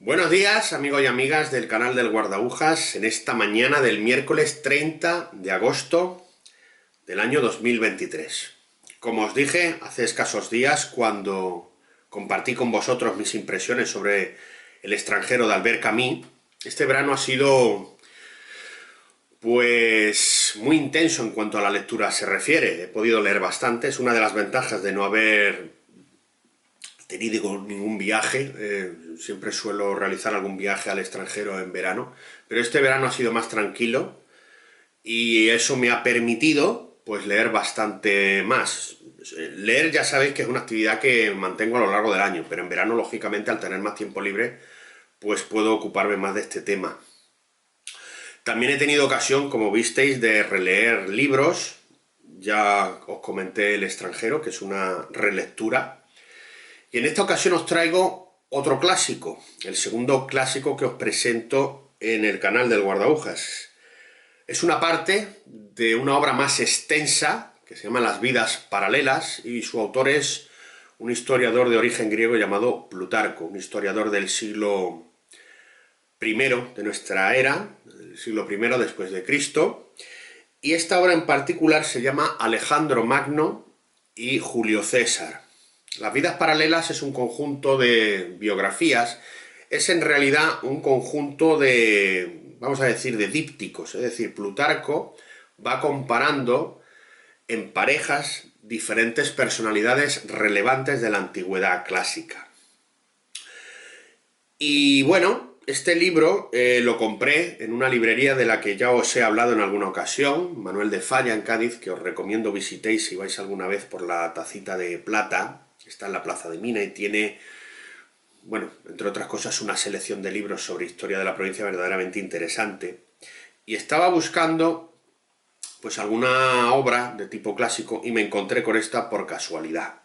Buenos días, amigos y amigas del canal del Guardahojas, en esta mañana del miércoles 30 de agosto del año 2023. Como os dije hace escasos días, cuando compartí con vosotros mis impresiones sobre El extranjero de Albert Camus, este verano ha sido pues muy intenso en cuanto a la lectura se refiere. He podido leer bastante, es una de las ventajas de no haber tenido ningún viaje. Siempre suelo realizar algún viaje al extranjero en verano, pero este verano ha sido más tranquilo y eso me ha permitido pues leer bastante más. Leer, ya sabéis que es una actividad que mantengo a lo largo del año, pero en verano, lógicamente, al tener más tiempo libre, pues puedo ocuparme más de este tema. También he tenido ocasión, como visteis, de releer libros. Ya os comenté El extranjero, que es una relectura. Y en esta ocasión os traigo otro clásico, el segundo clásico que os presento en el canal del Guardahojas. Es una parte de una obra más extensa, que se llama Las vidas paralelas, y su autor es un historiador de origen griego llamado Plutarco, un historiador del siglo I de nuestra era, del siglo I después de Cristo, y esta obra en particular se llama Alejandro Magno y Julio César. Las vidas paralelas es un conjunto de biografías, es en realidad un conjunto de, vamos a decir, de dípticos, es decir, Plutarco va comparando en parejas diferentes personalidades relevantes de la antigüedad clásica. Y bueno, este libro lo compré en una librería de la que ya os he hablado en alguna ocasión, Manuel de Falla, en Cádiz, que os recomiendo visitéis si vais alguna vez por la Tacita de Plata. Está en la Plaza de Mina y tiene, bueno, entre otras cosas, una selección de libros sobre historia de la provincia verdaderamente interesante. Y estaba buscando pues alguna obra de tipo clásico y me encontré con esta por casualidad.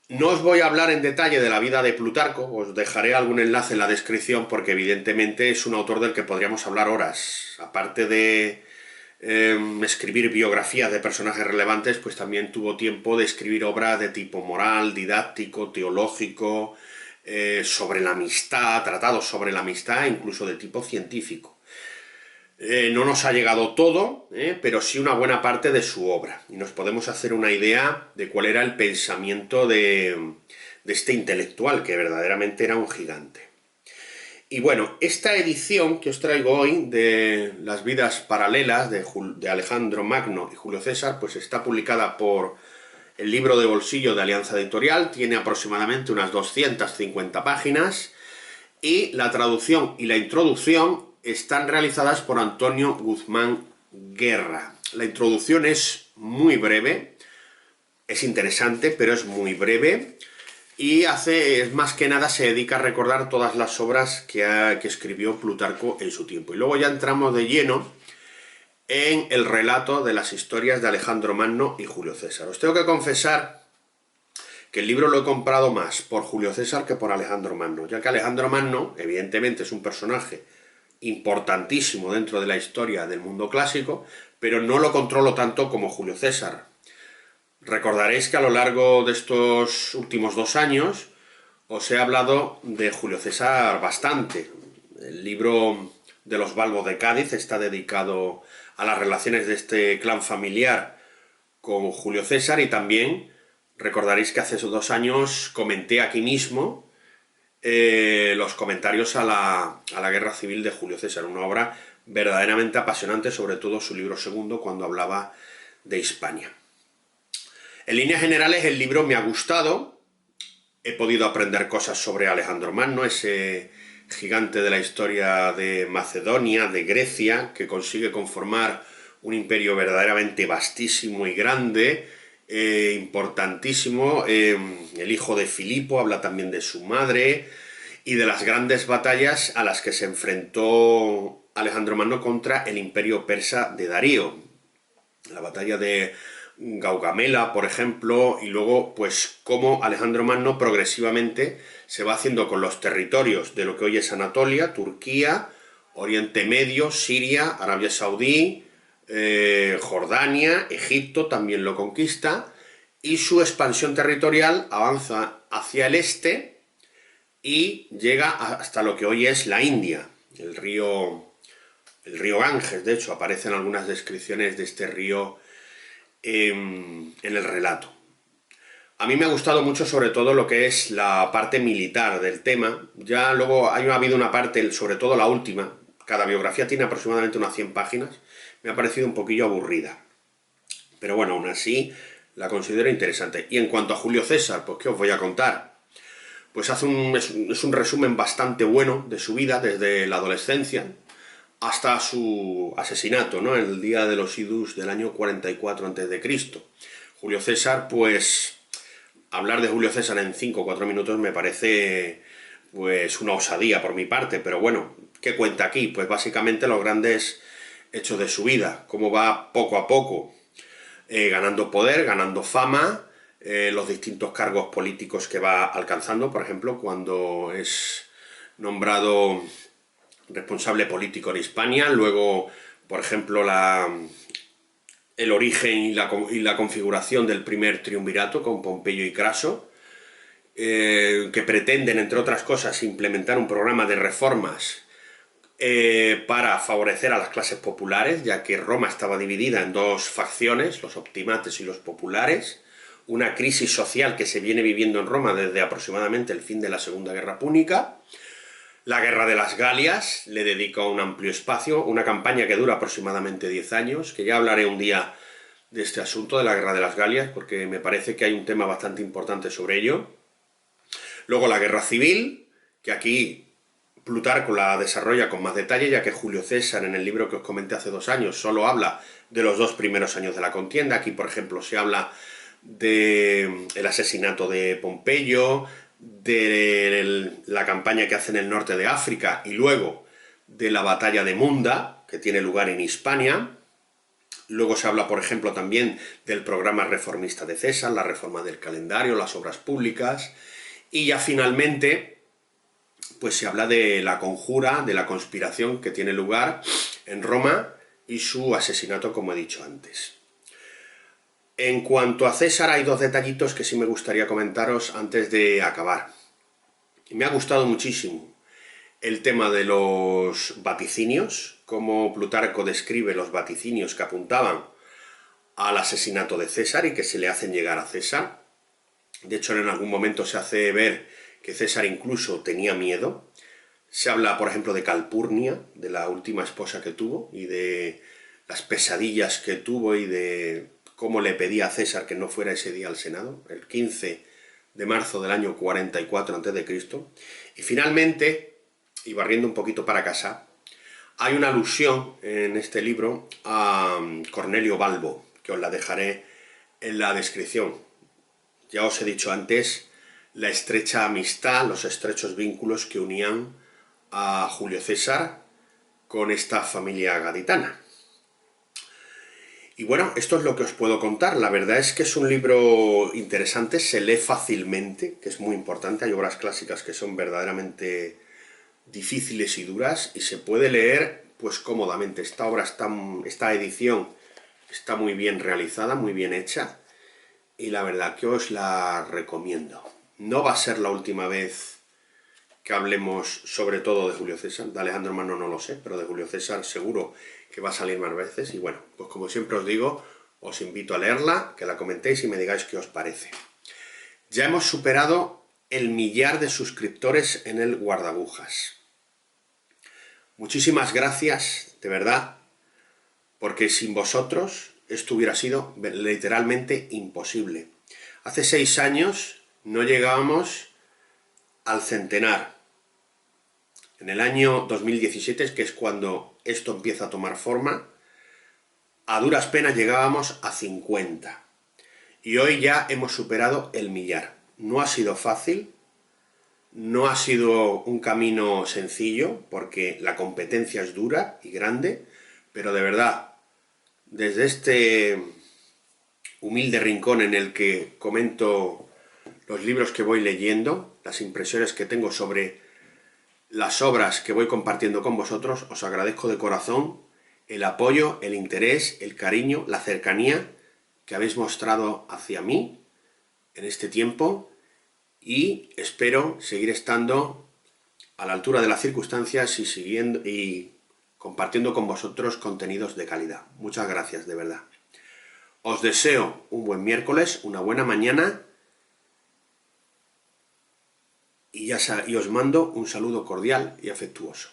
No os voy a hablar en detalle de la vida de Plutarco, os dejaré algún enlace en la descripción porque evidentemente es un autor del que podríamos hablar horas. Aparte de escribir biografías de personajes relevantes, pues también tuvo tiempo de escribir obras de tipo moral, didáctico, teológico, sobre la amistad, tratados sobre la amistad, incluso de tipo científico. No nos ha llegado todo, pero sí una buena parte de su obra. Y nos podemos hacer una idea de cuál era el pensamiento de este intelectual, que verdaderamente era un gigante. Y bueno, esta edición que os traigo hoy de Las vidas paralelas de Alejandro Magno y Julio César, pues está publicada por el libro de bolsillo de Alianza Editorial, tiene aproximadamente unas 250 páginas, y la traducción y la introducción están realizadas por Antonio Guzmán Guerra. La introducción es muy breve, es interesante, pero es muy breve, y más que nada se dedica a recordar todas las obras que escribió Plutarco en su tiempo. Y luego ya entramos de lleno en el relato de las historias de Alejandro Magno y Julio César. Os tengo que confesar que el libro lo he comprado más por Julio César que por Alejandro Magno, ya que Alejandro Magno, evidentemente, es un personaje importantísimo dentro de la historia del mundo clásico, pero no lo controlo tanto como Julio César. Recordaréis que a lo largo de estos últimos 2 años os he hablado de Julio César bastante. El libro de los Balbos de Cádiz está dedicado a las relaciones de este clan familiar con Julio César, y también recordaréis que hace esos 2 años comenté aquí mismo los comentarios a la Guerra Civil de Julio César, una obra verdaderamente apasionante, sobre todo su libro segundo, cuando hablaba de Hispania. En líneas generales el libro me ha gustado, he podido aprender cosas sobre Alejandro Magno, ese gigante de la historia de Macedonia, de Grecia, que consigue conformar un imperio verdaderamente vastísimo y grande, importantísimo. El hijo de Filipo, habla también de su madre y de las grandes batallas a las que se enfrentó Alejandro Magno contra el imperio persa de Darío. La batalla de Gaugamela, por ejemplo, y luego pues cómo Alejandro Magno progresivamente se va haciendo con los territorios de lo que hoy es Anatolia, Turquía, Oriente Medio, Siria, Arabia Saudí, Jordania, Egipto también lo conquista, y su expansión territorial avanza hacia el este, y llega hasta lo que hoy es la India, el río Ganges. De hecho, aparecen algunas descripciones de este río en el relato. A mí me ha gustado mucho sobre todo lo que es la parte militar del tema. Ya luego ha habido una parte, sobre todo la última, cada biografía tiene aproximadamente unas 100 páginas, me ha parecido un poquillo aburrida. Pero bueno, aún así la considero interesante. Y en cuanto a Julio César, pues ¿qué os voy a contar? Pues es un resumen bastante bueno de su vida desde la adolescencia hasta su asesinato, ¿no? El día de los idus del año 44 a.C. Julio César, pues hablar de Julio César en 5 o 4 minutos me parece pues una osadía por mi parte, pero bueno, ¿qué cuenta aquí? Pues básicamente los grandes hechos de su vida, cómo va poco a poco ganando poder, ganando fama, los distintos cargos políticos que va alcanzando, por ejemplo, cuando es nombrado responsable político en Hispania, luego, por ejemplo, el origen y la configuración del primer triunvirato con Pompeyo y Craso, que pretenden, entre otras cosas, implementar un programa de reformas para favorecer a las clases populares, ya que Roma estaba dividida en dos facciones, los optimates y los populares, una crisis social que se viene viviendo en Roma desde aproximadamente el fin de la Segunda Guerra Púnica. La Guerra de las Galias le dedica un amplio espacio, una campaña que dura aproximadamente 10 años, que ya hablaré un día de este asunto de la Guerra de las Galias, porque me parece que hay un tema bastante importante sobre ello. Luego la Guerra Civil, que aquí Plutarco la desarrolla con más detalle, ya que Julio César, en el libro que os comenté hace 2 años, solo habla de los 2 primeros años de la contienda. Aquí, por ejemplo, se habla del asesinato de Pompeyo, de la campaña que hace en el norte de África y luego de la batalla de Munda, que tiene lugar en Hispania. Luego se habla, por ejemplo, también del programa reformista de César, la reforma del calendario, las obras públicas. Y ya finalmente pues se habla de la conjura, de la conspiración que tiene lugar en Roma y su asesinato, como he dicho antes. En cuanto a César, hay 2 detallitos que sí me gustaría comentaros antes de acabar. Me ha gustado muchísimo el tema de los vaticinios, cómo Plutarco describe los vaticinios que apuntaban al asesinato de César y que se le hacen llegar a César. De hecho, en algún momento se hace ver que César incluso tenía miedo. Se habla, por ejemplo, de Calpurnia, de la última esposa que tuvo, y de las pesadillas que tuvo y de cómo le pedía a César que no fuera ese día al Senado, el 15 de marzo del año 44 a.C. Y finalmente, y barriendo un poquito para casa, hay una alusión en este libro a Cornelio Balbo, que os la dejaré en la descripción. Ya os he dicho antes la estrecha amistad, los estrechos vínculos que unían a Julio César con esta familia gaditana. Y bueno, esto es lo que os puedo contar. La verdad es que es un libro interesante, se lee fácilmente, que es muy importante. Hay obras clásicas que son verdaderamente difíciles y duras y se puede leer pues cómodamente. Esta edición está muy bien realizada, muy bien hecha y la verdad que os la recomiendo. No va a ser la última vez que hablemos sobre todo de Julio César. De Alejandro Magno no lo sé, pero de Julio César seguro que va a salir más veces. Y bueno, pues como siempre os digo, os invito a leerla, que la comentéis y me digáis qué os parece. Ya hemos superado el 1.000.000 de suscriptores en el Guardabujas. Muchísimas gracias, de verdad, porque sin vosotros esto hubiera sido literalmente imposible. Hace 6 años no llegábamos al centenar. En el año 2017, que es cuando esto empieza a tomar forma, a duras penas llegábamos a 50. Y hoy ya hemos superado el 1.000.000. No ha sido fácil, no ha sido un camino sencillo, porque la competencia es dura y grande, pero de verdad, desde este humilde rincón en el que comento los libros que voy leyendo, las impresiones que tengo sobre las obras que voy compartiendo con vosotros, os agradezco de corazón el apoyo, el interés, el cariño, la cercanía que habéis mostrado hacia mí en este tiempo y espero seguir estando a la altura de las circunstancias y compartiendo con vosotros contenidos de calidad. Muchas gracias, de verdad. Os deseo un buen miércoles, una buena mañana y os mando un saludo cordial y afectuoso.